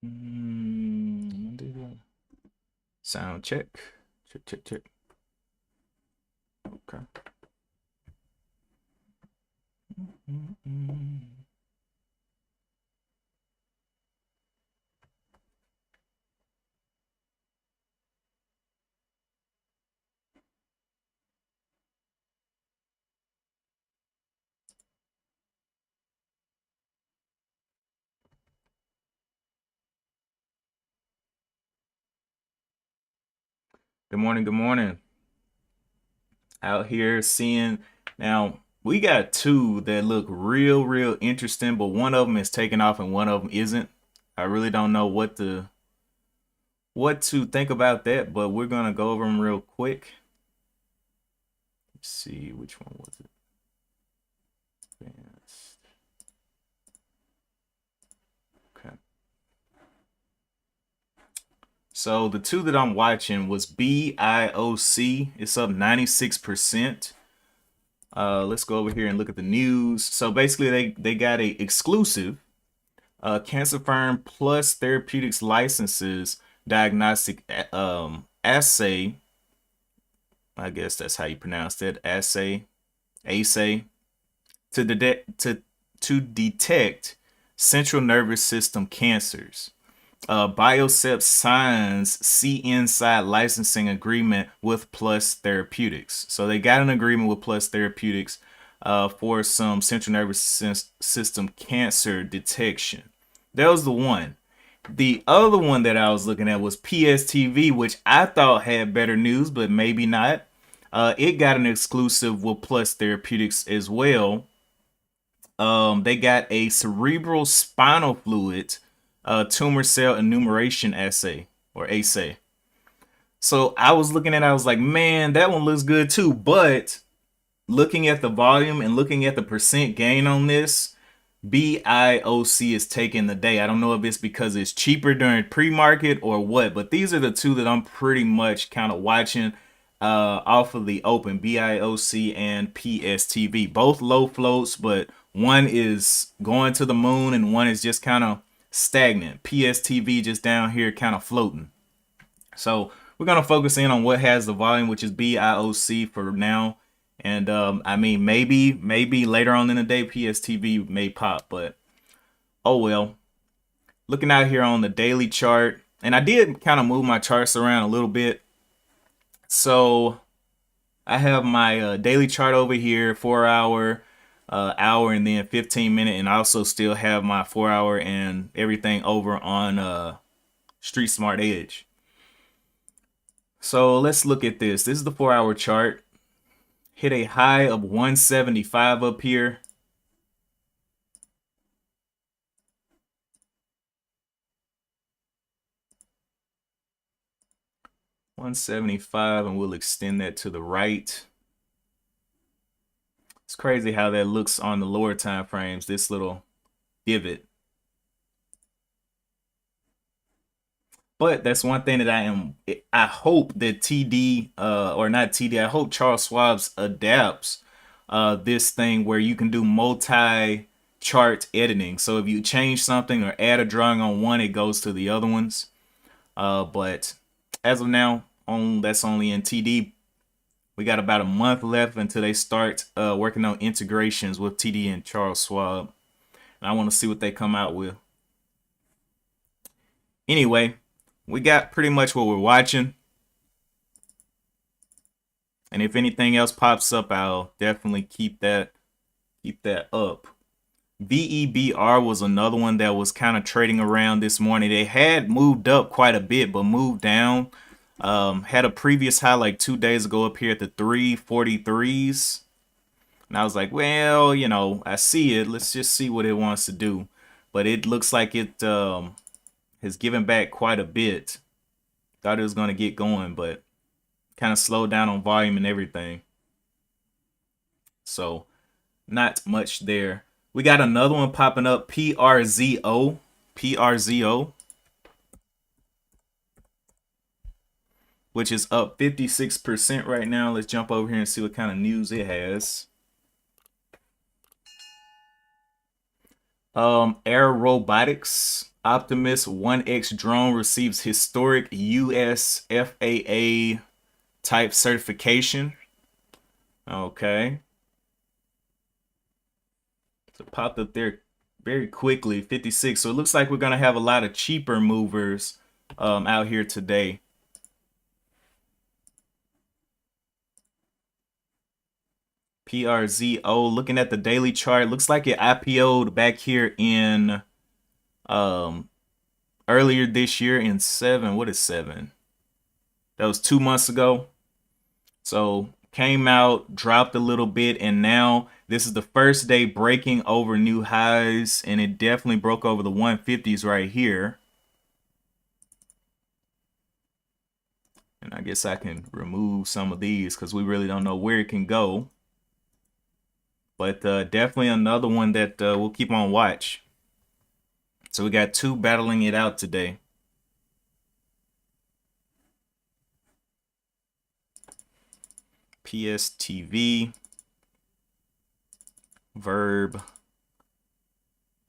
Sound check. Check, check, check. Okay. Good morning. Good morning. Out here seeing now we got two that look real interesting, but one of them is taking off and one of them isn't. I really don't know what to think about that, but we're gonna go over them real quick. Let's see which one was it. Okay. So the two that I'm watching was BIOC. It's up 96%. Let's go over here and look at the news. So basically, they got a exclusive Cancer Firm Plus Therapeutics licenses diagnostic assay. I guess that's how you pronounce it. Assay to detect central nervous system cancers. Biocept signs CNSide licensing agreement with Plus Therapeutics. So they got an agreement with Plus Therapeutics for some central nervous system cancer detection. That was the one. The other one that I was looking at was PSTV, which I thought had better news, but maybe not. It got an exclusive with Plus Therapeutics as well. They got a cerebral spinal fluid tumor cell enumeration assay or assay. So I was looking at it, I was like, man, that one looks good too. But looking at the volume and looking at the percent gain on this, BIOC is taking the day. I don't know if it's because it's cheaper during pre-market or what, but these are the two that I'm pretty much kind of watching off of the open, BIOC and PSTV. Both low floats, but one is going to the moon and one is just kind of stagnant. PSTV just down here kind of floating. So we're going to focus in on what has the volume, which is BIOC for now. And I mean, maybe later on in the day, PSTV may pop, but oh well. Looking out here on the daily chart, and I did kind of move my charts around a little bit. So I have my daily chart over here, 4 hour, hour, and then 15-minute, and I also still have my 4 hour and everything over on Street Smart Edge. So let's look at this. This is the 4 hour chart. Hit a high of 175 up here. $175, and we'll extend that to the right. It's crazy how that looks on the lower time frames, this little divot. But that's one thing that I hope that TD, or not TD, I hope Charles Schwab's adapts this thing where you can do multi-chart editing. So if you change something or add a drawing on one, it goes to the other ones. But as of now, that's only in TD. We got about a month left until they start working on integrations with TD and Charles Schwab. And I want to see what they come out with. Anyway, we got pretty much what we're watching. And if anything else pops up, I'll definitely keep that up. VEBR was another one that was kind of trading around this morning. They had moved up quite a bit, but moved down. Had a previous high like 2 days ago up here at the 343s. And I was like, well, you know, I see it. Let's just see what it wants to do. But it looks like it has given back quite a bit. Thought it was going to get going, but kind of slowed down on volume and everything. So not much there. We got another one popping up, PRZO. PRZO. Which is up 56% right now. Let's jump over here and see what kind of news it has. Air Robotics. Optimus 1X drone receives historic US FAA type certification. Okay. So it popped up there very quickly, 56. So it looks like we're going to have a lot of cheaper movers out here today. PRZO, looking at the daily chart, looks like it IPO'd back here in earlier this year in 7. What is 7? That was 2 months ago. So came out, dropped a little bit, and now this is the first day breaking over new highs, and it definitely broke over the 150s right here. And I guess I can remove some of these because we really don't know where it can go. But definitely another one that we'll keep on watch. So we got two battling it out today. PSTV, Verb,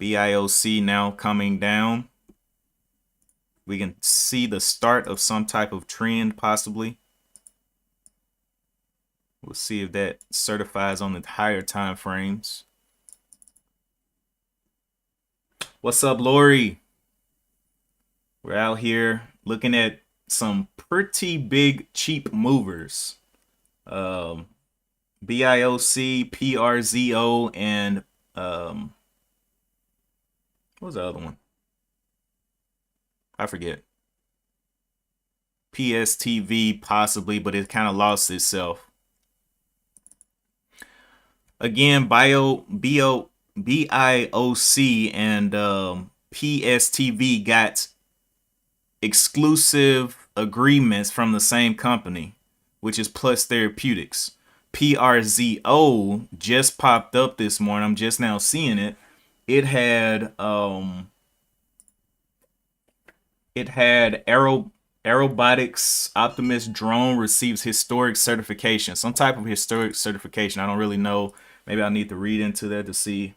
BIOC now coming down. We can see the start of some type of trend possibly. We'll see if that certifies on the higher time frames. What's up, Lori? We're out here looking at some pretty big cheap movers. BIOC, PRZO, and what was the other one? I forget. PSTV possibly, but it kind of lost itself. Again, BIOC and PSTV got exclusive agreements from the same company, which is Plus Therapeutics. PRZO just popped up this morning. I'm just now seeing it. It had Aerobotics Optimus drone receives historic certification. Some type of historic certification. I don't really know. Maybe I need to read into that to see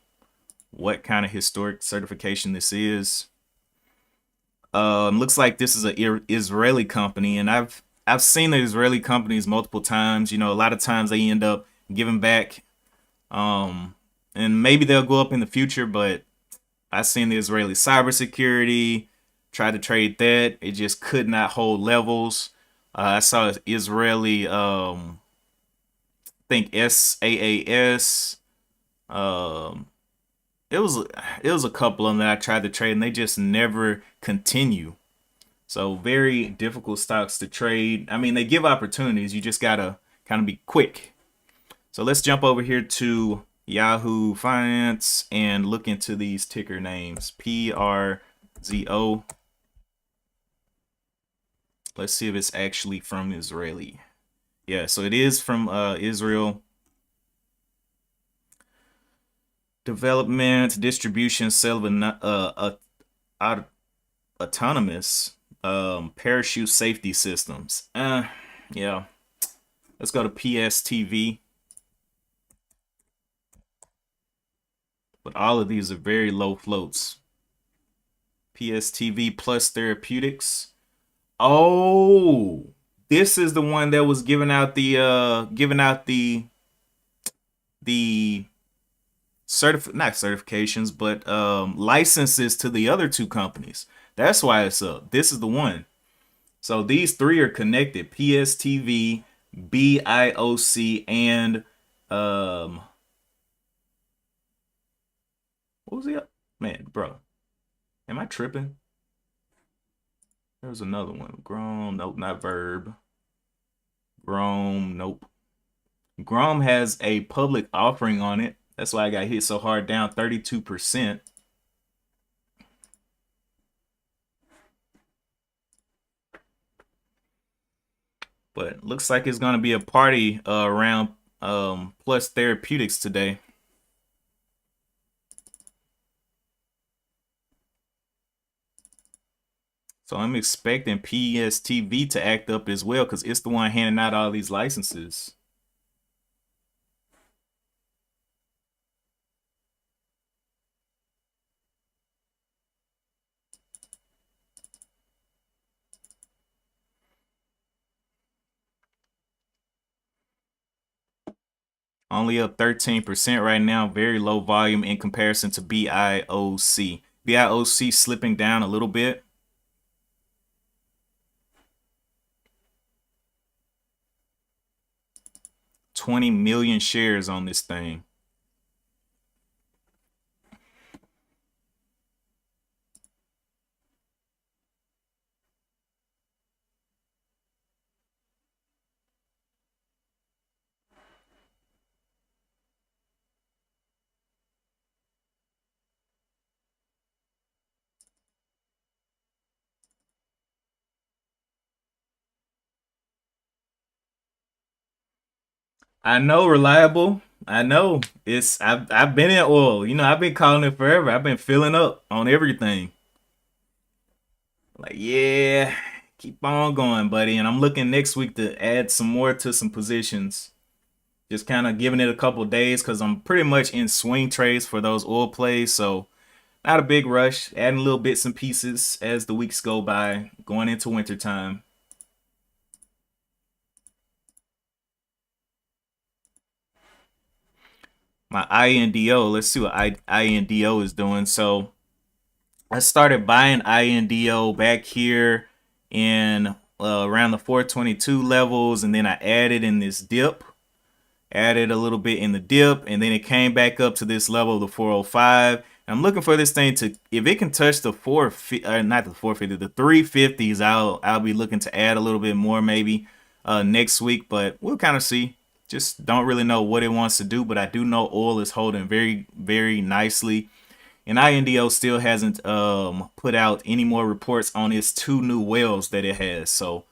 what kind of historic certification this is. Looks like this is an Israeli company, and I've seen the Israeli companies multiple times. You know, a lot of times they end up giving back, and maybe they'll go up in the future. But I've seen the Israeli cybersecurity. Tried to trade that, it just could not hold levels. I saw Israeli, I think SAAS. It was a couple of them that I tried to trade, and they just never continue. So very difficult stocks to trade. I mean, they give opportunities. You just gotta kind of be quick. So let's jump over here to Yahoo Finance and look into these ticker names. PRZO. Let's see if it's actually from Israeli. Yeah, so it is from Israel. Development, distribution, sale of autonomous parachute safety systems. Yeah. Let's go to PSTV. But all of these are very low floats. PSTV Plus Therapeutics. Oh, this is the one that was giving out the not certifications, but licenses to the other two companies. That's why it's up. This is the one. So these three are connected: PSTV, BIOC, and what was the man, bro? Am I tripping? There was another one. Grom, nope, not Verb. Grom, nope. Grom has a public offering on it. That's why I got hit so hard, down 32%. But looks like it's going to be a party around Plus Therapeutics today. So I'm expecting PSTV to act up as well because it's the one handing out all these licenses. Only up 13% right now. Very low volume in comparison to BIOC. BIOC slipping down a little bit. $20 million shares on this thing. I know, reliable. I know. I've been in oil. You know, I've been calling it forever. I've been filling up on everything. Like, yeah, keep on going, buddy. And I'm looking next week to add some more to some positions. Just kind of giving it a couple days because I'm pretty much in swing trades for those oil plays. So not a big rush. Adding little bits and pieces as the weeks go by, going into winter time. My INDO. Let's see what INDO is doing. So I started buying INDO back here in around the 422 levels, and then I added in this dip, added a little bit in the dip, and then it came back up to this level of the 405. And I'm looking for this thing to, if it can touch the not the 450, the 350s, I'll be looking to add a little bit more maybe next week, but we'll kind of see. Just don't really know what it wants to do, but I do know oil is holding very, very nicely. And INDO still hasn't put out any more reports on its 2 new wells that it has. So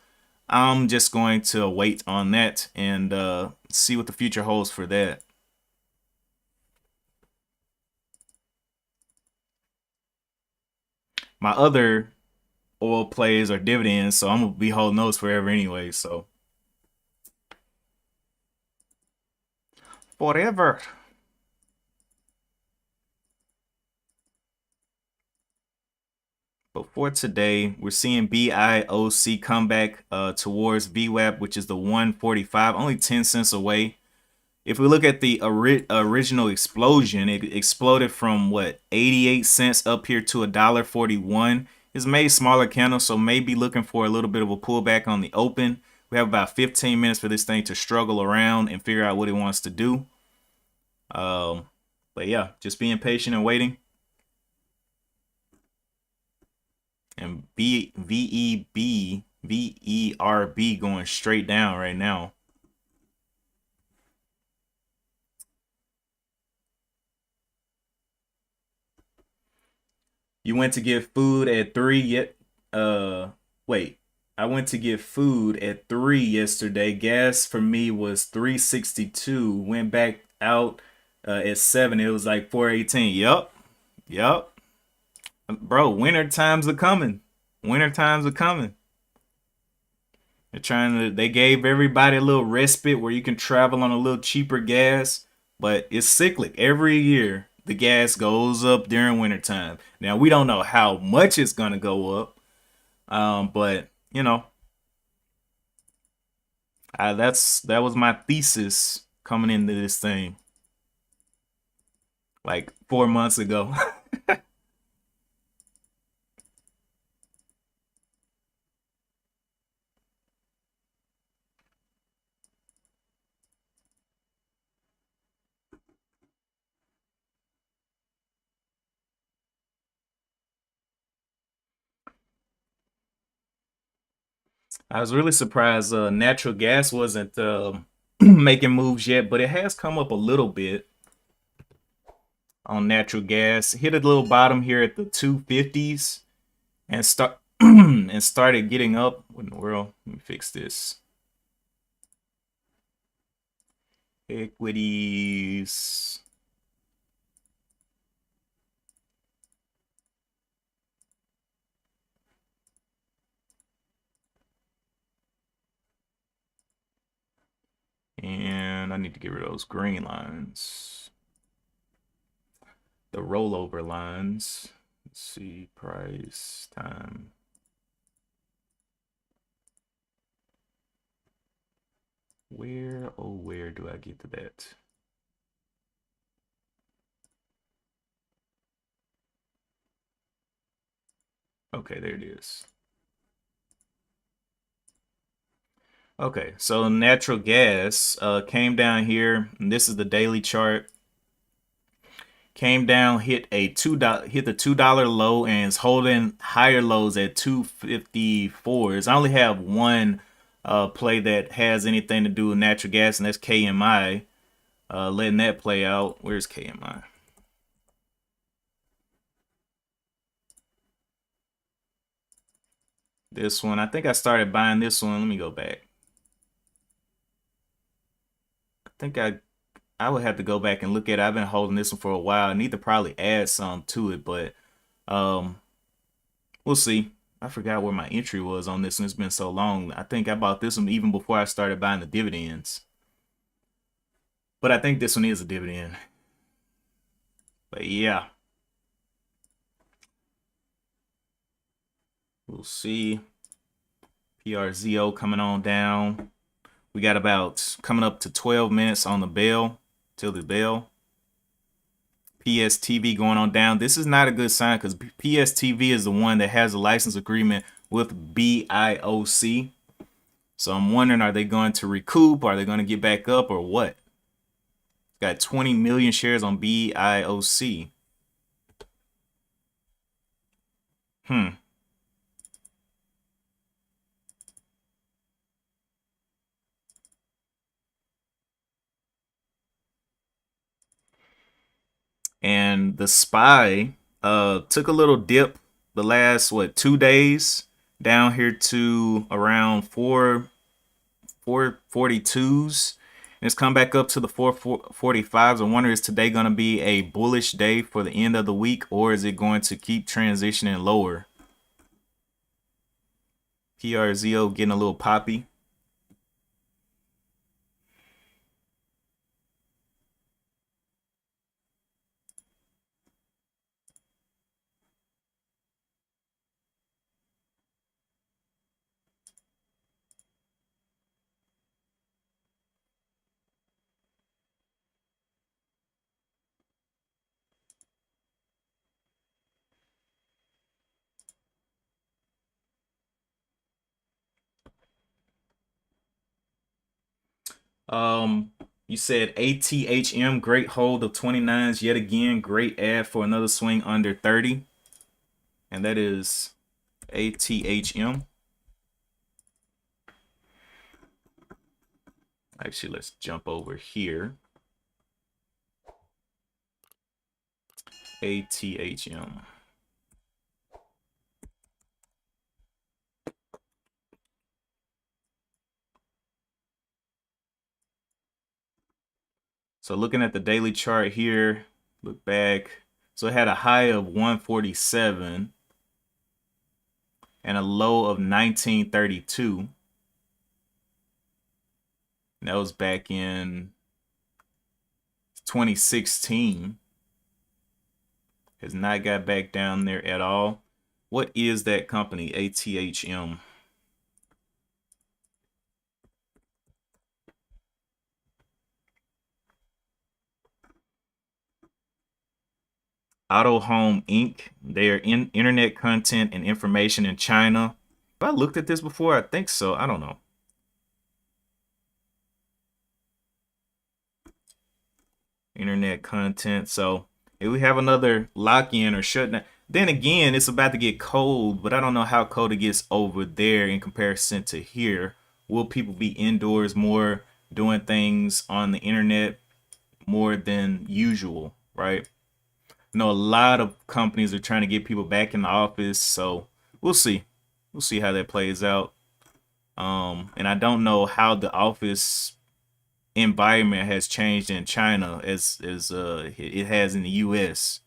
I'm just going to wait on that and see what the future holds for that. My other oil plays are dividends, so I'm gonna be holding those forever anyway. So forever. But for today, we're seeing BIOC come back towards VWAP, which is the 145, only 10 cents away. If we look at the original explosion, it exploded from what, 88 cents up here to $1.41. It's made smaller candles, so maybe looking for a little bit of a pullback on the open. We have about 15 minutes for this thing to struggle around and figure out what it wants to do. But yeah, just being patient and waiting. And VERB going straight down right now. You went to get food at 3 yet wait. I went to get food at 3 yesterday. Gas for me was 362. Went back out at 7. It was like 418. Yup. Yup. Bro, winter times are coming. Winter times are coming. They gave everybody a little respite where you can travel on a little cheaper gas, but it's cyclic. Every year the gas goes up during wintertime. Now we don't know how much it's gonna go up. But you know, that was my thesis coming into this thing like 4 months ago. I was really surprised natural gas wasn't making moves yet, but it has come up a little bit on natural gas. Hit a little bottom here at the 250s and start and started getting up. What in the world? Let me fix this. Equities. And I need to get rid of those green lines. The rollover lines. Let's see, price, time. Where, oh, where do I get to that? Okay, there it is. Okay, so natural gas came down here. And this is the daily chart. Came down, hit a hit the $2 low, and is holding higher lows at 254s. I only have one play that has anything to do with natural gas, and that's KMI. Letting that play out. Where's KMI? This one. I think I started buying this one. Let me go back. I think I would have to go back and look at it. I've been holding this one for a while. I need to probably add some to it, but um, we'll see. I forgot where my entry was on this one. It's been so long. I think I bought this one even before I started buying the dividends. But I think this one is a dividend. But yeah, we'll see. PRZO coming on down. We got about coming up to 12 minutes on the bell, till the bell. PSTV going on down. This is not a good sign because PSTV is the one that has a license agreement with BIOC. So I'm wondering, are they going to recoup? Are they going to get back up or what? Got 20 million shares on BIOC. And the SPY took a little dip the last 2 days down here to around 442s, and it's come back up to the 445s. I wonder, is today going to be a bullish day for the end of the week, or is it going to keep transitioning lower? PRZO getting a little poppy. You said ATHM, great hold of 29s yet again, great add for another swing under 30, and that is ATHM. Actually, let's jump over here. ATHM. So looking at the daily chart here, look back. So it had a high of 147 and a low of 1932. And that was back in 2016. Has not got back down there at all. What is that company, ATHM? Auto Home Inc. They are in internet content and information in China. Have I looked at this before? I think so. I don't know. Internet content. So if we have another lock-in or shutdown, then again, it's about to get cold, but I don't know how cold it gets over there in comparison to here. Will people be indoors more, doing things on the internet more than usual, right? I know a lot of companies are trying to get people back in the office, so we'll see. We'll see how that plays out. And I don't know how the office environment has changed in China as it has in the US,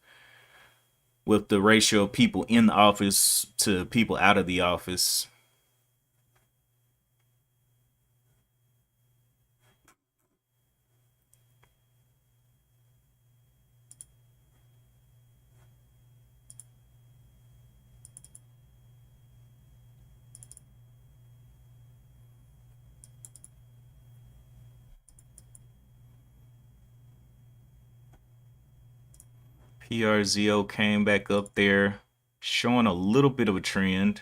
with the ratio of people in the office to people out of the office. PRZO came back up there. showing a little bit of a trend,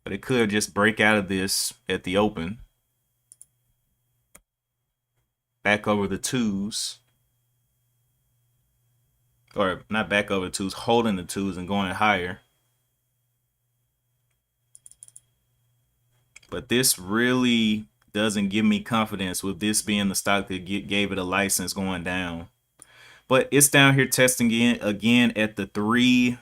but it could just break out of this at the open. Back over the twos, or not back over the twos, holding the twos and going higher. But this really doesn't give me confidence with this being the stock that gave it a license going down. But it's down here testing again at the 313s.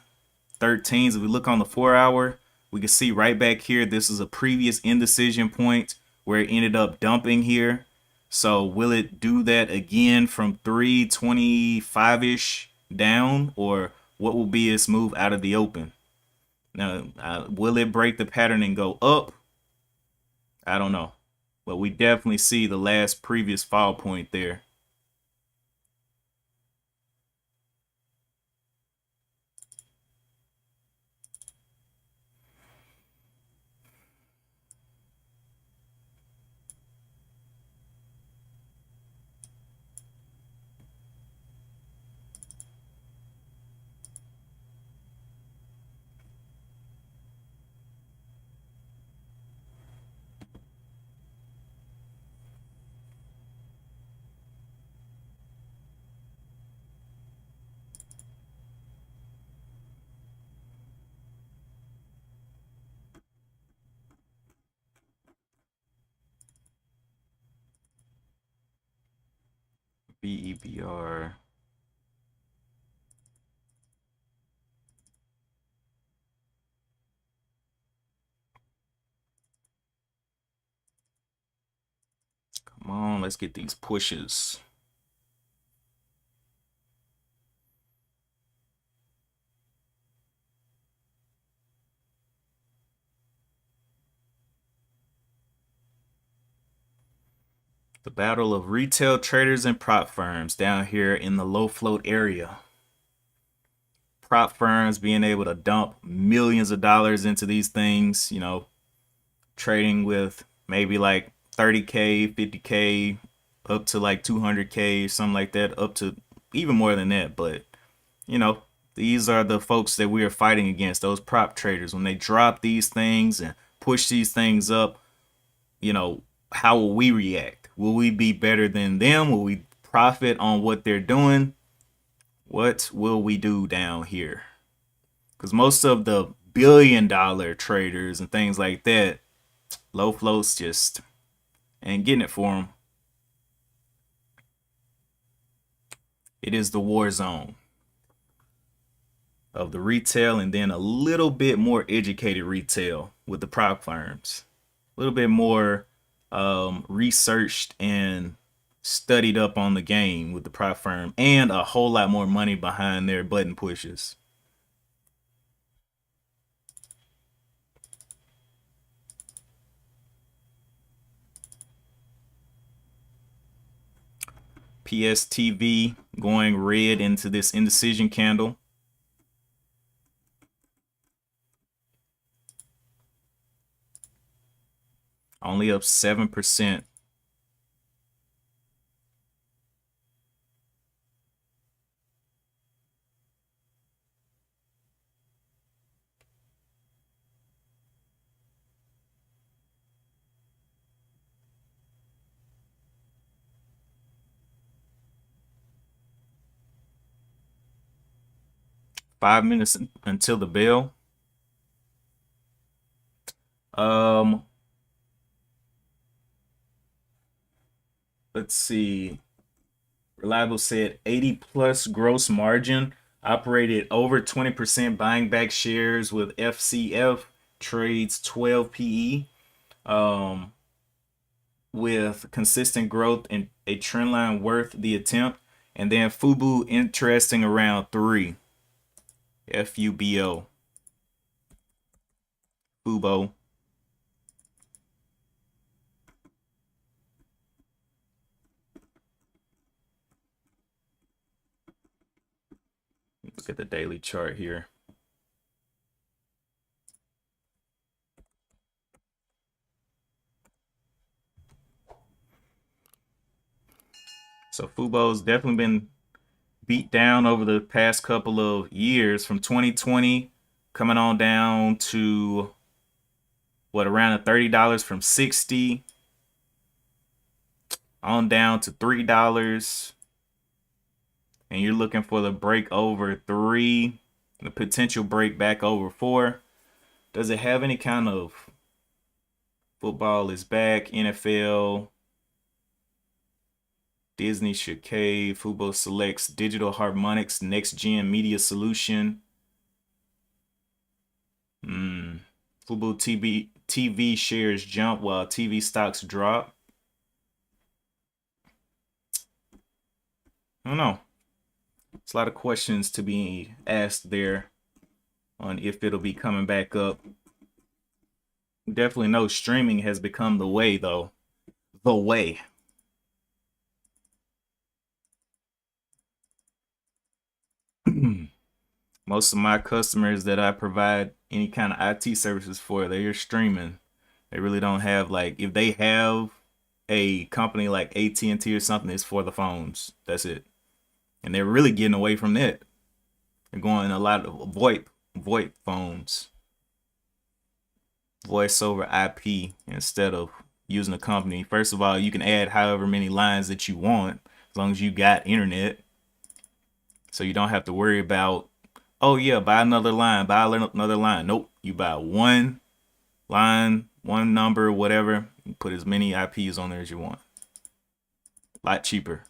If we look on the 4-hour, we can see right back here, this is a previous indecision point where it ended up dumping here. So will it do that again from 325-ish down, or what will be its move out of the open? Now, will it break the pattern and go up? I don't know. But we definitely see the last previous fall point there. BEBR. Come on, let's get these pushes. The battle of retail traders and prop firms down here in the low float area. Prop firms being able to dump millions of dollars into these things, you know, trading with maybe like 30K, 50K, up to like 200K, something like that, up to even more than that. But, you know, these are the folks that we are fighting against, those prop traders. When they drop these things and push these things up, you know, how will we react? Will we be better than them? Will we profit on what they're doing? What will we do down here? Because most of the billion-dollar traders and things like that, low floats just ain't getting it for them. It is the war zone of the retail, and then a little bit more educated retail with the prop firms. A little bit more researched and studied up on the game with the prop firm, and a whole lot more money behind their button pushes. PSTV going red into this indecision candle. Only up 7%. $5 minutes until the bell. Let's see. Reliable said 80 plus gross margin, operated over 20% buying back shares with FCF, trades 12 PE, with consistent growth and a trend line worth the attempt. And then Fubo interesting around 3. FUBO. Fubo. Look at the daily chart here. So Fubo's definitely been beat down over the past couple of years from 2020 coming on down to what, around $30 from 60 on down to $3, and you're looking for the break over 3, the potential break back over 4. Does it have any kind of football is back, NFL, Disney should cave, Fubo selects digital harmonics, next gen media solution. Fubo TV shares jump while TV stocks drop. I don't know. It's a lot of questions to be asked there on if it'll be coming back up. We definitely know streaming has become the way, though. The way. Most of my customers that I provide any kind of IT services for, they're streaming. They really don't have, like, if they have a company like AT&T or something, it's for the phones. That's it. And they're really getting away from that. They're going a lot of VoIP phones, voice over IP, instead of using a company. First of all, you can add however many lines that you want as long as you got internet. So you don't have to worry about, oh yeah, buy another line, buy another line. Nope, you buy one line, one number, whatever. You put as many IPs on there as you want. A lot cheaper.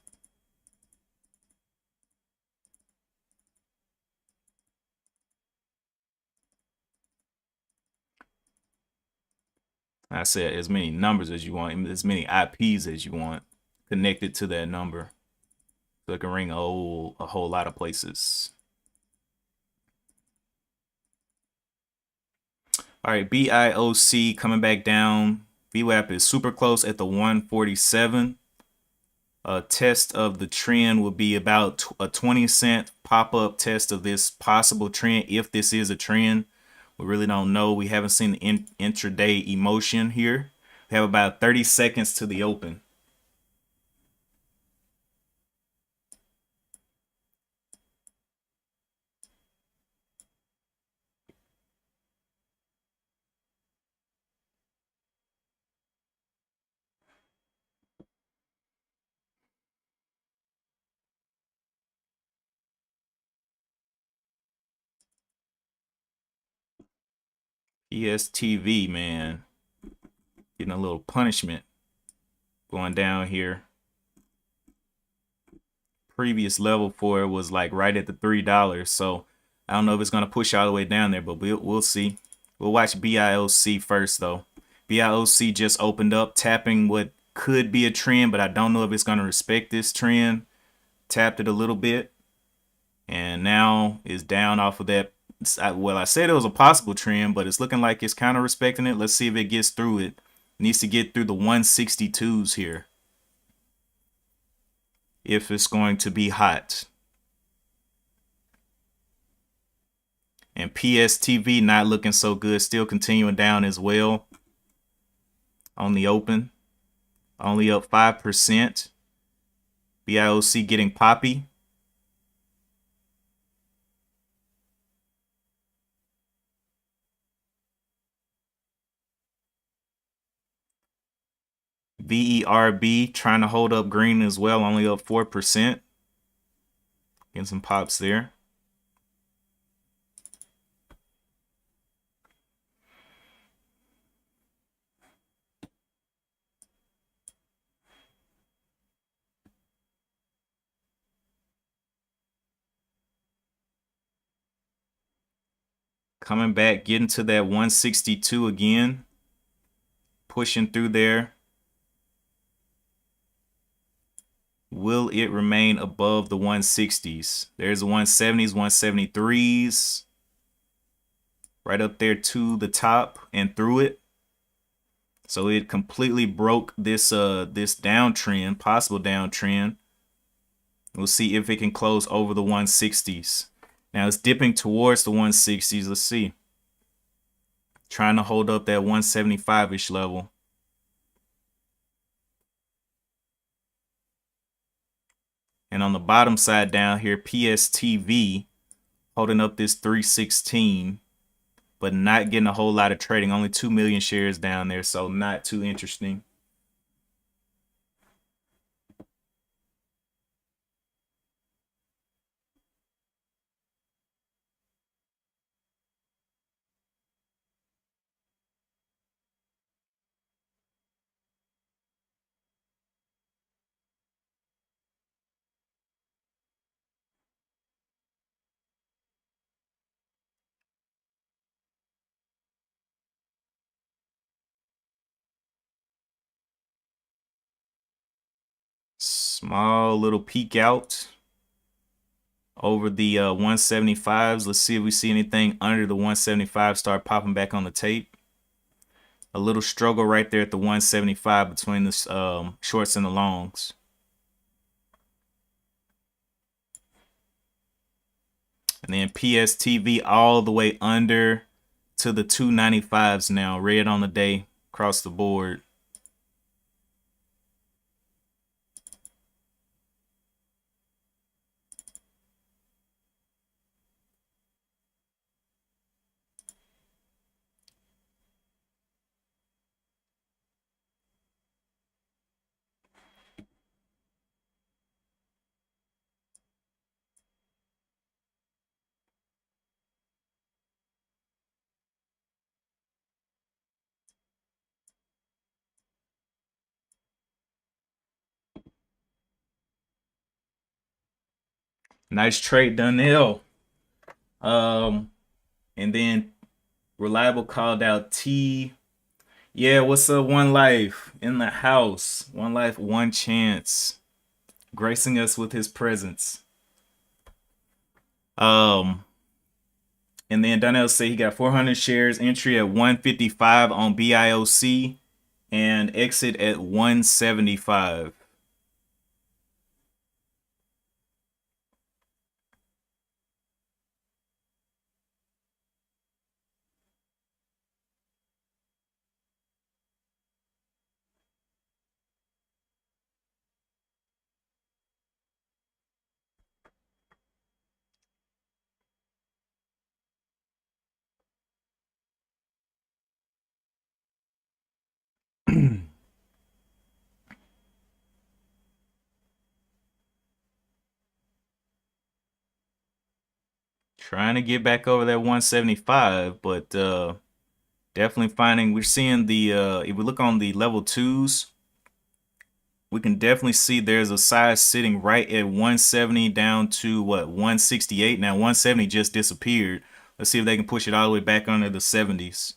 I said as many numbers as you want, as many IPs as you want connected to that number. So it can ring a whole lot of places. All right, BIOC coming back down. VWAP is super close at the 147. A test of the trend would be about a 20-cent pop-up test of this possible trend, if this is a trend. We really don't know. We haven't seen the intraday emotion here. We have about 30 seconds to the open. ESTV, man, getting a little punishment going down here. Previous level for it was like right at the $3, so I don't know if it's gonna push all the way down there, but we'll see. We'll watch BIOC first though. BIOC just opened up, tapping what could be a trend, but I don't know if it's gonna respect this trend. Tapped it a little bit, and now is down off of that. Well, I said it was a possible trend, but it's looking like it's kind of respecting it. Let's see if it gets through it. It needs to get through the 162s here if it's going to be hot. And PSTV not looking so good, still continuing down as well on the open, only up 5%. BIOC getting poppy. VERB trying to hold up green as well, only up 4%. Getting some pops there. Coming back, getting to that 162 again. Pushing through there. Will it remain above the 160s? There's the 170s, 173s. Right up there to the top and through it. So it completely broke this this downtrend, possible downtrend. We'll see if it can close over the 160s. Now it's dipping towards the 160s. Let's see. Trying to hold up that 175-ish level. And on the bottom side down here, PSTV holding up this 316, but not getting a whole lot of trading. Only 2 million shares down there, so not too interesting. Small little peek out over the 175s. Let's see if we see anything under the 175 start popping back on the tape. A little struggle right there at the 175 between the shorts and the longs. And then PSTV all the way under to the 295s now. Red on the day across the board. Nice trade, Donnell. And then Reliable called out T. Yeah, what's up, One Life in the house? One Life, one chance, gracing us with his presence. And then Donnell said he got 400 shares, entry at 155 on BIOC, and exit at 175. Trying to get back over that 175, but definitely finding we're seeing the if we look on the level twos, we can definitely see there's a size sitting right at 170 down to what, 168. Now 170 just disappeared. Let's see if they can push it all the way back under the 70s.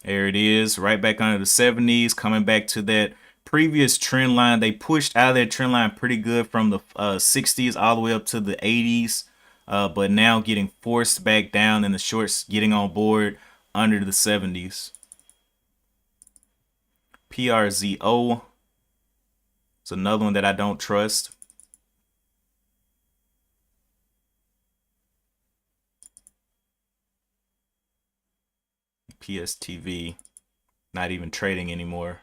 There it is, right back under the 70s, coming back to that previous trend line. They pushed out of that trend line pretty good from the 60s all the way up to the 80s, but now getting forced back down, and the shorts getting on board under the 70s. PRZO is another one that I don't trust. PSTV, not even trading anymore.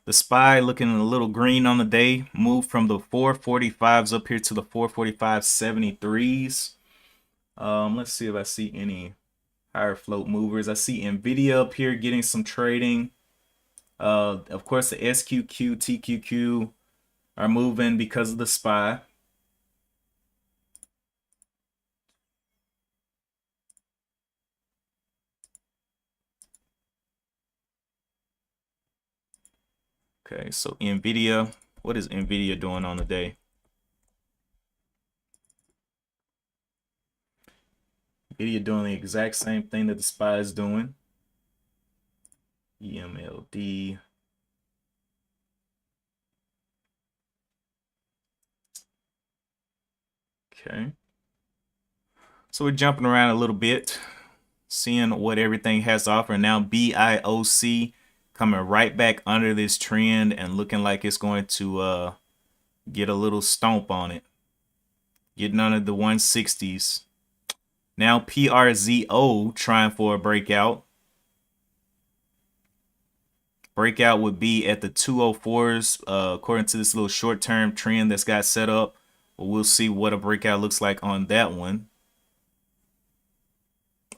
The SPY looking a little green on the day. Moved from the 445s up here to the 445.73s. Let's see if I see any higher float movers. I see NVIDIA up here getting some trading. Of course, the SQQ, TQQ are moving because of the SPY. Okay, so NVIDIA, what is NVIDIA doing on the day? NVIDIA doing the exact same thing that the SPY is doing. EMLD. Okay. So we're jumping around a little bit, seeing what everything has to offer. Now BIOC coming right back under this trend and looking like it's going to get a little stomp on it. Getting under the 160s. Now PRZO trying for a breakout. Breakout would be at the 204s, according to this little short-term trend that's got set up. But we'll see what a breakout looks like on that one.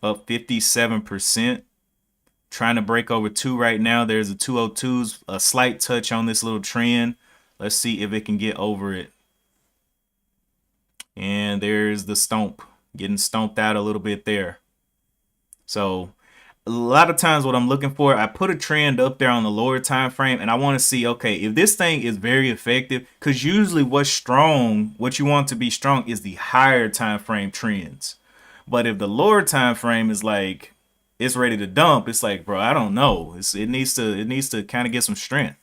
Up 57%. Trying to break over 2 right now. There's a 202s, a slight touch on this little trend. Let's see if it can get over it. And there's the stomp, getting stomped out a little bit there. So a lot of times what I'm looking for, I put a trend up there on the lower time frame, and I want to see, okay, if this thing is very effective, because usually what's strong, what you want to be strong is the higher time frame trends. But if the lower time frame is like it's ready to dump, it's like, bro, I don't know. It needs to kind of get some strength.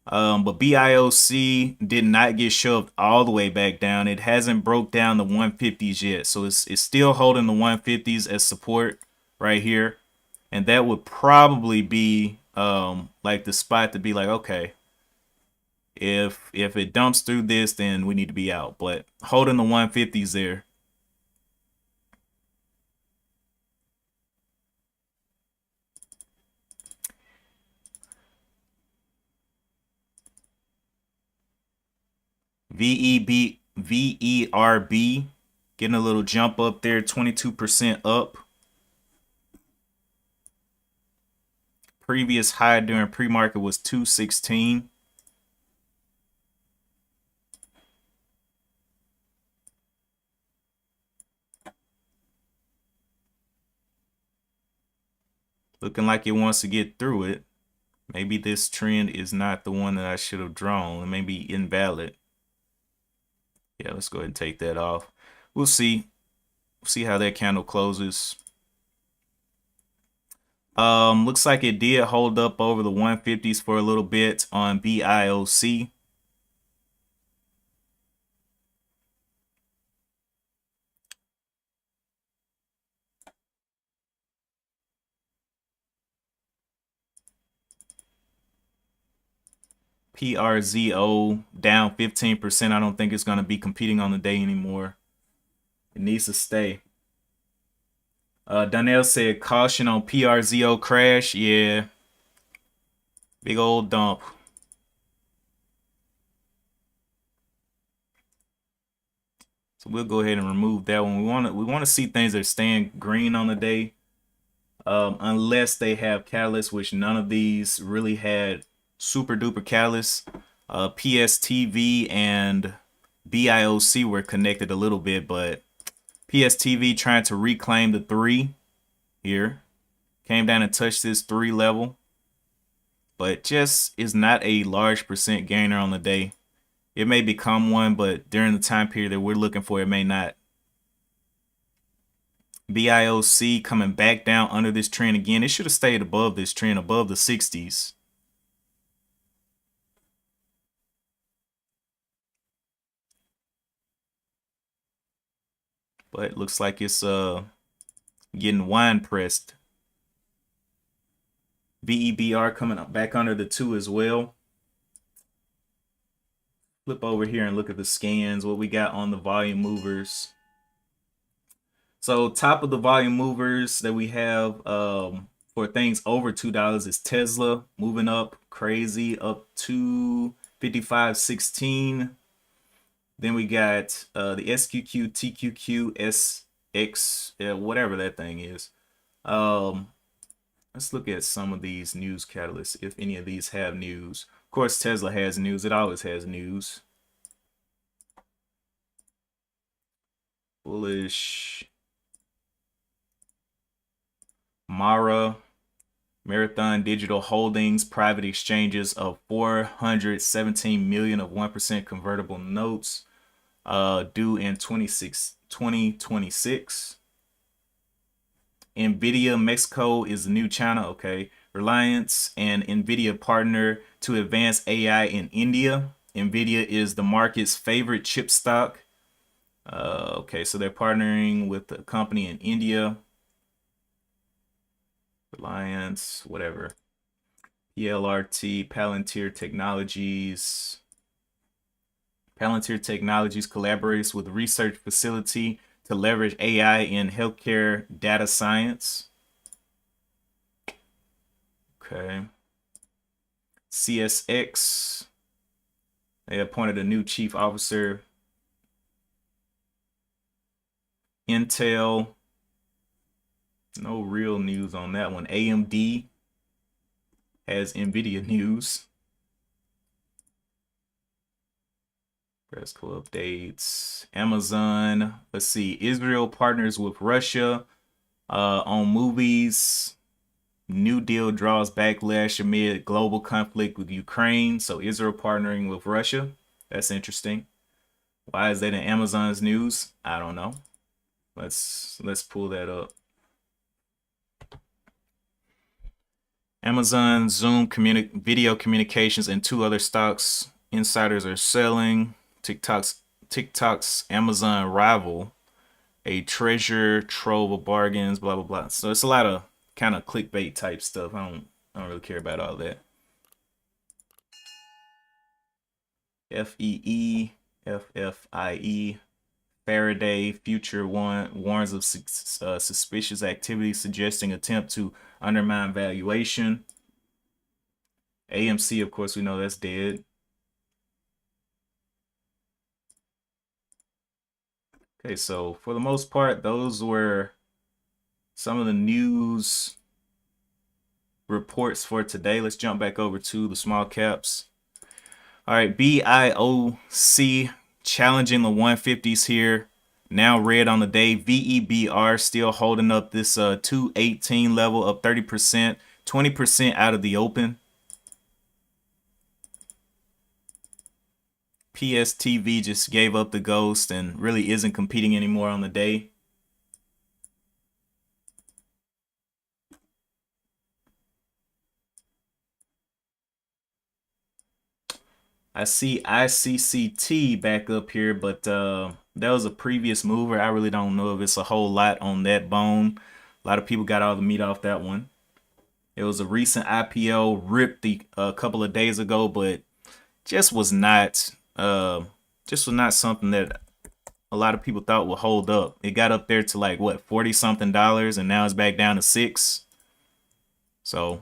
But BIOC did not get shoved all the way back down. It hasn't broke down the 150s yet, so it's still holding the 150s as support right here, and that would probably be like the spot to be like, okay, if it dumps through this, then we need to be out. But holding the 150s there. VERB getting a little jump up there, 22% up. Previous high during pre-market was 216. Looking like it wants to get through it. Maybe this trend is not the one that I should have drawn. It may be invalid. Yeah, let's go ahead and take that off. We'll see. See how that candle closes. Looks like it did hold up over the 150s for a little bit on BIOC. PRZO down 15%. I don't think it's going to be competing on the day anymore. It needs to stay. Donnell said caution on PRZO crash. Yeah. Big old dump. So we'll go ahead and remove that one. We want to see things that are staying green on the day. Unless they have catalysts, which none of these really had super duper catalysts. PSTV and BIOC were connected a little bit, but PSTV trying to reclaim the 3 here. Came down and touched this 3 level, but just is not a large percent gainer on the day. It may become one, but during the time period that we're looking for, it may not. BIOC coming back down under this trend again. It should have stayed above this trend, above the 60s. But it looks like it's getting wine pressed. BEBR coming up back under the 2 as well. Flip over here and look at the scans, what we got on the volume movers. So top of the volume movers that we have for things over $2 is Tesla moving up crazy, up to 55.16. Then we got the SQQ, TQQ, SX, whatever that thing is. Let's look at some of these news catalysts, if any of these have news. Of course, Tesla has news. It always has news. Bullish. Mara, Marathon Digital Holdings, private exchanges of 417 million of 1% convertible notes due in 2026. NVIDIA Mexico is the new China. Okay. Reliance and NVIDIA partner to advance AI in India. NVIDIA is the market's favorite chip stock. Okay, so they're partnering with a company in India. Reliance, whatever. PLRT, Palantir Technologies. Palantir Technologies collaborates with research facility to leverage AI in healthcare data science. Okay. CSX, they appointed a new chief officer. Intel, no real news on that one. AMD has NVIDIA news. Press-co updates. Amazon, let's see. Israel partners with Russia on movies. New deal draws backlash amid global conflict with Ukraine. So Israel partnering with Russia. That's interesting. Why is that in Amazon's news? I don't know. Let's pull that up. Amazon, Zoom, video communications, and 2 other stocks insiders are selling. TikTok's Amazon rival, a treasure trove of bargains, blah blah blah. So it's a lot of kind of clickbait type stuff. I don't really care about all that. FEE, Faraday Future warns of suspicious activity suggesting attempt to undermine valuation. AMC, of course, we know that's dead. Okay, so for the most part, those were some of the news reports for today. Let's jump back over to the small caps. All right, BIOC challenging the 150s here. Now red on the day. VEBR still holding up this 218 level, up 30%, 20% out of the open. PSTV just gave up the ghost and really isn't competing anymore on the day. I see ICCT back up here, but that was a previous mover. I really don't know if it's a whole lot on that bone. A lot of people got all the meat off that one. It was a recent IPO, ripped a couple of days ago, but just was not something that a lot of people thought would hold up. It got up there to like what, 40 something dollars, and now it's back down to $6. So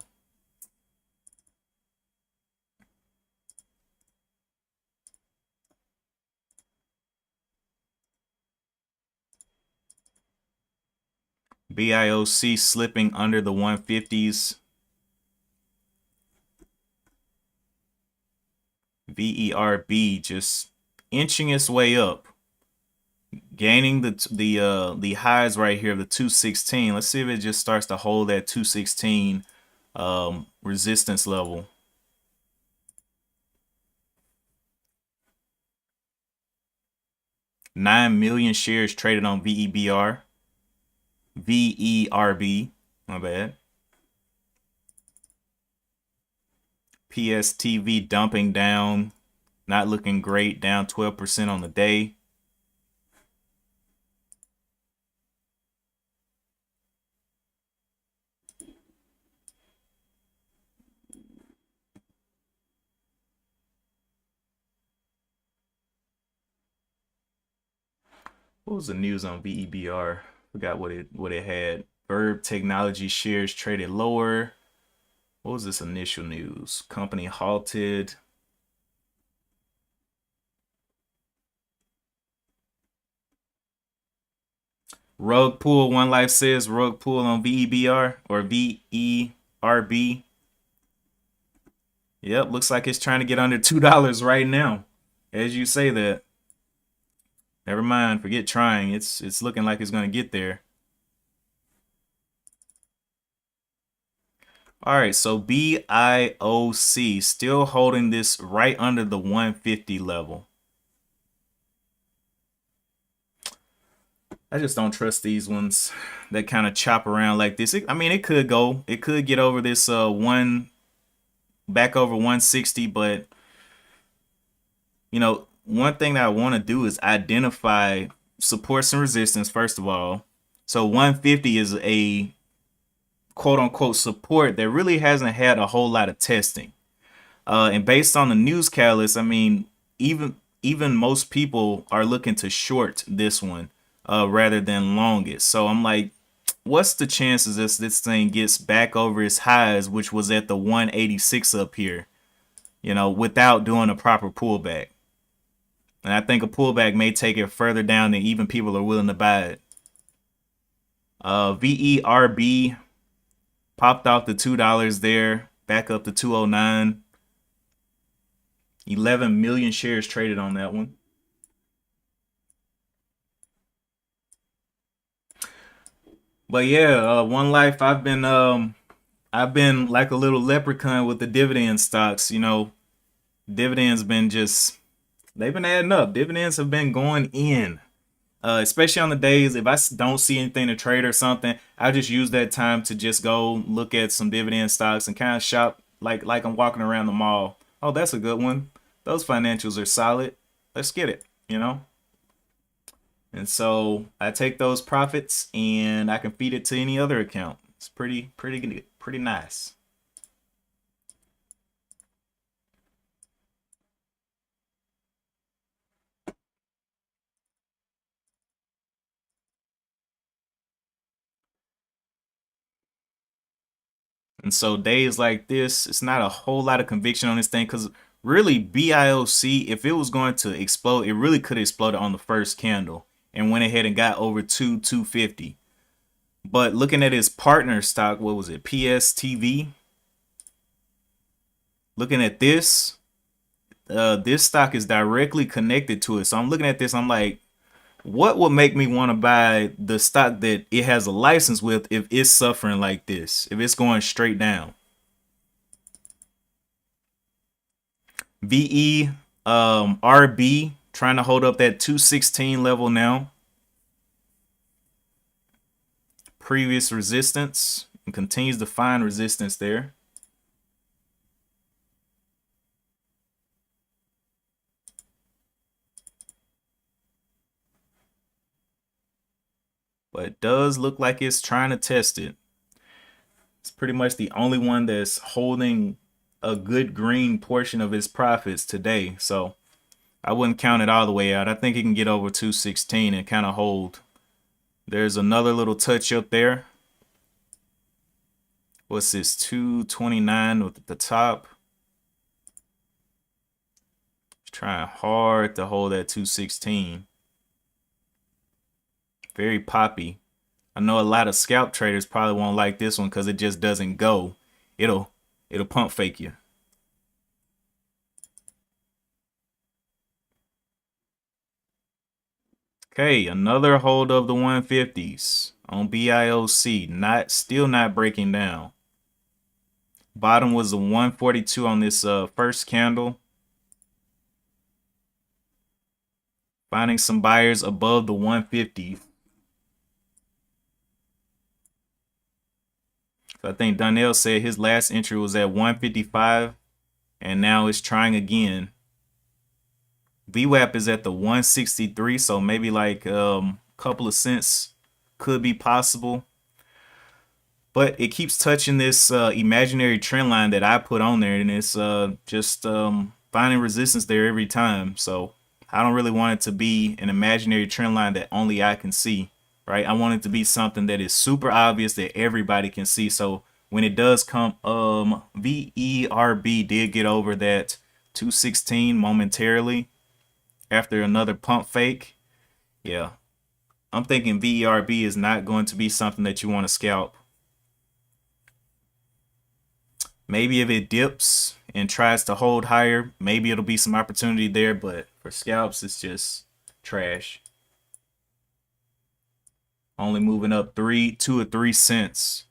BIOC slipping under the 150s. VERB just inching its way up, gaining the highs right here of the 216. Let's see if it just starts to hold that 216 resistance level. $9 million shares traded on VERB, my bad. PSTV dumping down, not looking great, down 12% on the day. What was the news on VEBR? Forgot what it had. Verb Technology shares traded lower. What was this initial news? Company halted. Rug pull. One Life says rug pull on VEBR or VERB. Yep, looks like it's trying to get under $2 right now. As you say that. Never mind, forget trying. It's looking like it's going to get there. All right, so BIOC still holding this right under the 150 level. I just don't trust these ones that kind of chop around like this. I mean, it could go. It could get over this back over 160, but you know, one thing that I want to do is identify supports and resistance first of all. So 150 is a quote unquote support that really hasn't had a whole lot of testing. And based on the news catalyst, I mean, even most people are looking to short this one rather than long it. So I'm like, what's the chances this thing gets back over its highs, which was at the 186 up here? without doing a proper pullback. And I think a pullback may take it further down than even people are willing to buy it. VERB popped off the $2 there, back up to 209. 11 million shares traded on that one. But yeah, One Life, I've been like a little leprechaun with the dividend stocks. Dividends been just they've been adding up. Dividends have been going in. Especially on the days if I don't see anything to trade or something, I just use that time to just go look at some dividend stocks and kind of shop like I'm walking around the mall. Oh, that's a good one. Those financials are solid. Let's get it. And so I take those profits and I can feed it to any other account. It's pretty good, pretty nice. And so days like this, it's not a whole lot of conviction on this thing because really BIOC, if it was going to explode, it really could have exploded on the first candle and went ahead and got over 250. But looking at his partner stock, what was it? PSTV. Looking at this stock is directly connected to it. So I'm looking at this, I'm like, what would make me want to buy the stock that it has a license with if it's suffering like this, if it's going straight down? VE RB trying to hold up that 216 level now. Previous resistance and continues to find resistance there. But it does look like it's trying to test it. It's pretty much the only one that's holding a good green portion of its profits today. So I wouldn't count it all the way out. I think it can get over 216 and kind of hold. There's another little touch up there. What's this? 229 with the top. Trying hard to hold that 216. Very poppy. I know a lot of scalp traders probably won't like this one because it just doesn't go. It'll pump fake you. Okay, another hold of the 150s on BIOC. Still not breaking down. Bottom was a 142 on this first candle. Finding some buyers above the 150. So I think Donnell said his last entry was at 155 and now it's trying again. VWAP is at the 163, so maybe like a couple of cents could be possible. But it keeps touching this imaginary trend line that I put on there, and it's just finding resistance there every time. So I don't really want it to be an imaginary trend line that only I can see, right? I want it to be something that is super obvious that everybody can see. So when it does come, VERB did get over that 216 momentarily after another pump fake. Yeah, I'm thinking VERB is not going to be something that you want to scalp. Maybe if it dips and tries to hold higher, maybe it'll be some opportunity there, but for scalps, it's just trash. Only moving up 2 or 3 cents.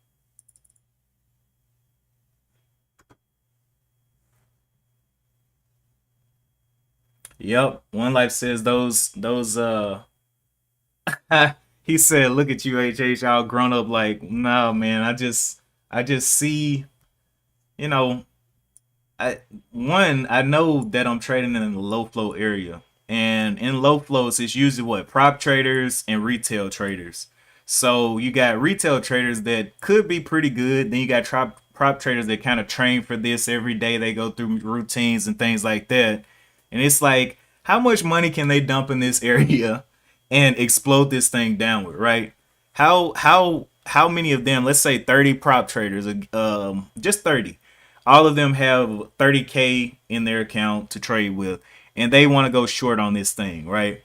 Yep, One Life says those he said, look at you, HH, all grown up like, no man, I just see, you know, I know that I'm trading in the low flow area. And in low flows, it's usually what? Prop traders and retail traders. So you got retail traders that could be pretty good. Then you got prop traders that kind of train for this every day. They go through routines and things like that. And it's like, how much money can they dump in this area and explode this thing downward, right? How many of them, let's say 30 prop traders, just 30, All of them have 30K in their account to trade with, and they want to go short on this thing, right?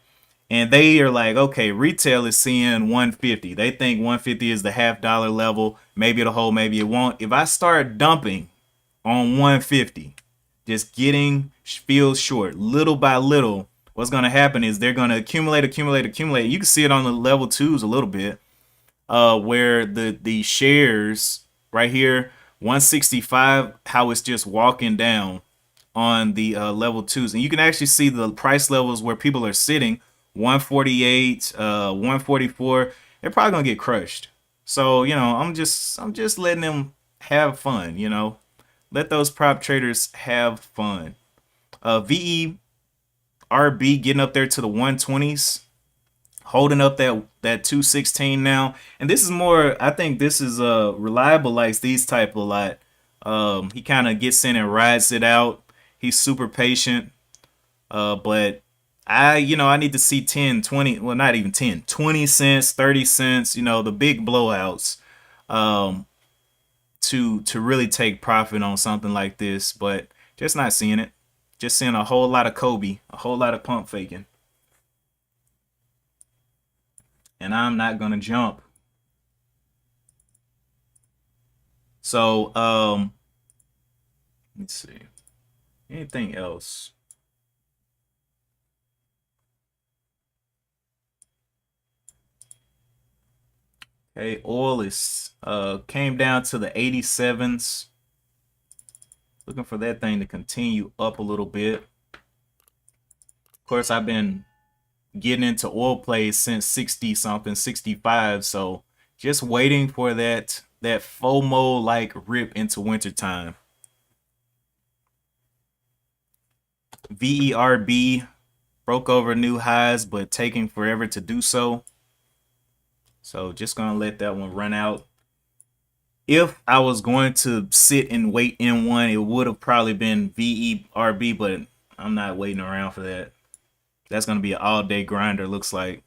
And they are like, okay, retail is seeing 150. They think 150 is the $half level. Maybe it'll hold, maybe it won't. If I start dumping on 150, just getting filled short little by little, what's going to happen is they're going to accumulate. You can see it on the level twos a little bit, where the shares right here, 165, how it's just walking down on the level twos, and you can actually see the price levels where people are sitting. 148, 144. They're probably gonna get crushed. So I'm just letting them have fun. Let those prop traders have fun. VERB getting up there to the 120s, holding up that 216 now. And this is more, I think this is reliable, likes these type a lot. He kind of gets in and rides it out. He's super patient. But I need to see 10, 20, well, not even 10, 20 cents, 30 cents, the big blowouts, um, to really take profit on something like this. But just not seeing it. Just seeing a whole lot of Kobe, a whole lot of pump faking. And I'm not gonna jump. So, let's see. Anything else? Okay, oil is came down to the 87s. Looking for that thing to continue up a little bit. Of course, I've been getting into oil plays since 60 something, 65. So just waiting for that FOMO like rip into wintertime. VERB broke over new highs, but taking forever to do so. So just gonna let that one run out. If I was going to sit and wait in one, it would have probably been VERB, but I'm not waiting around for that. That's gonna be an all-day grinder, looks like.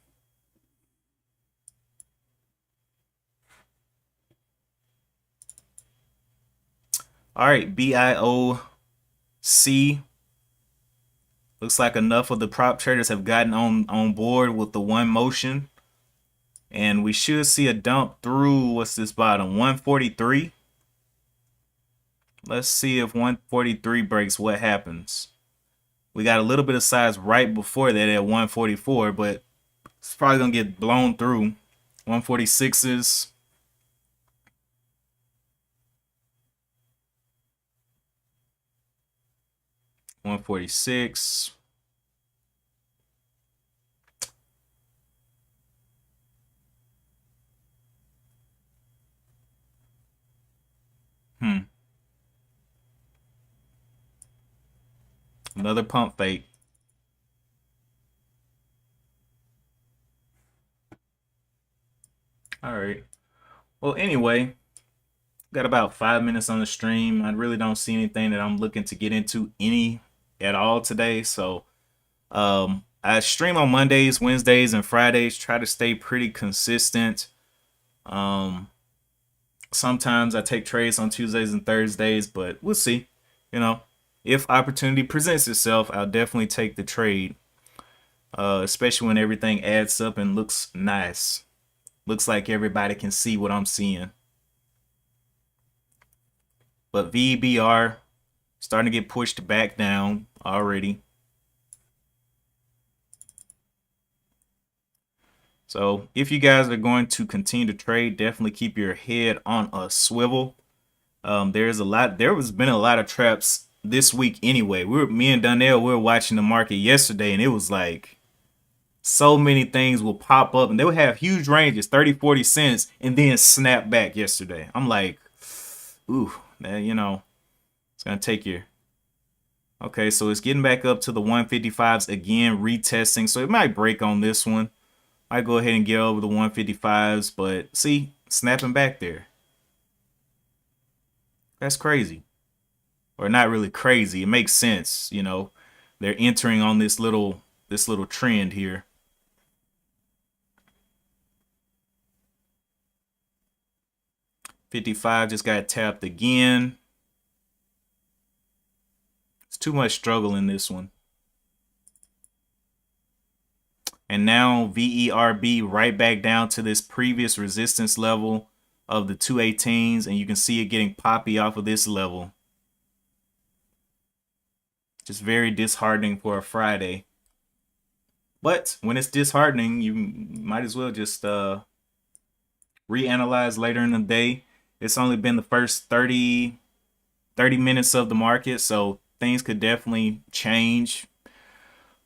All right, BIOC. Looks like enough of the prop traders have gotten on board with the one motion. And we should see a dump through, what's this bottom, 143. Let's see if 143 breaks, what happens. We got a little bit of size right before that at 144, but it's probably going to get blown through. 146s. 146. Another pump fake. All right. Well, anyway, got about 5 minutes on the stream. I really don't see anything that I'm looking to get into any at all today. So I stream on Mondays, Wednesdays, and Fridays. Try to stay pretty consistent. Um, Sometimes I take trades on Tuesdays and Thursdays, but we'll see. If opportunity presents itself, I'll definitely take the trade. Especially when everything adds up and looks nice. Looks like everybody can see what I'm seeing. But VBR starting to get pushed back down already. So if you guys are going to continue to trade, definitely keep your head on a swivel. There has been a lot of traps this week anyway. Me and Donnell, we were watching the market yesterday, and it was like so many things will pop up, and they would have huge ranges, 30, 40 cents, and then snap back yesterday. I'm like, ooh, man, it's gonna take you. Okay, so it's getting back up to the 155s again, retesting. So it might break on this one. I go ahead and get over the 155s, but see, snapping back there. That's crazy. Or not really crazy. It makes sense. They're entering on this little trend here. 55 just got tapped again. too much struggle in this one. And now VERB right back down to this previous resistance level of the 218s, and you can see it getting poppy off of this level. Just very disheartening for a Friday. But when it's disheartening, you might as well just reanalyze later in the day. It's only been the first 30 minutes of the market, so things could definitely change.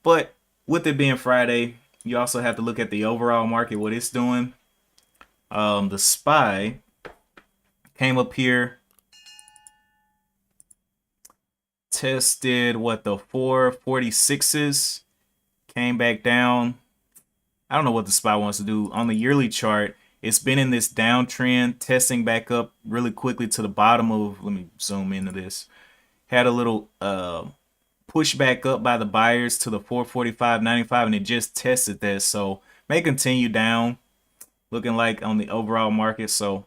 But with it being Friday, you also have to look at the overall market, what it's doing. The SPY came up here, tested what, the 446s, came back down. I don't know what the SPY wants to do. On the yearly chart, it's been in this downtrend, testing back up really quickly to the bottom of, let me zoom into this. Had a little push back up by the buyers to the 445.95, and it just tested that. So may continue down, looking like on the overall market. So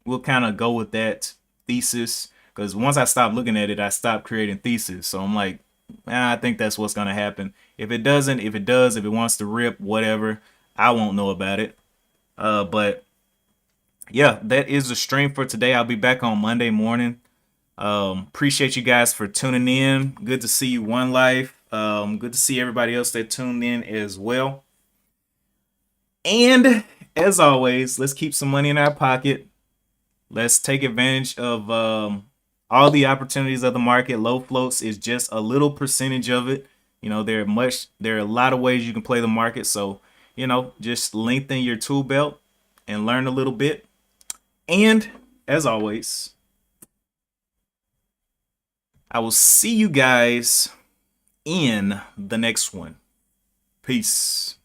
we'll kind of go with that thesis, because once I stopped looking at it, I stopped creating thesis. So I'm like, I think that's what's going to happen. If it doesn't, if it does, if it wants to rip, whatever, I won't know about it. But yeah, that is the stream for today. I'll be back on Monday morning. Appreciate you guys for tuning in. Good to see you, One Life. Good to see everybody else that tuned in as well. And as always, let's keep some money in our pocket. Let's take advantage of all the opportunities of the market. Low floats is just a little percentage of it. You know, there are a lot of ways you can play the market. So, you know, just lengthen your tool belt and learn a little bit. And as always, I will see you guys in the next one. Peace.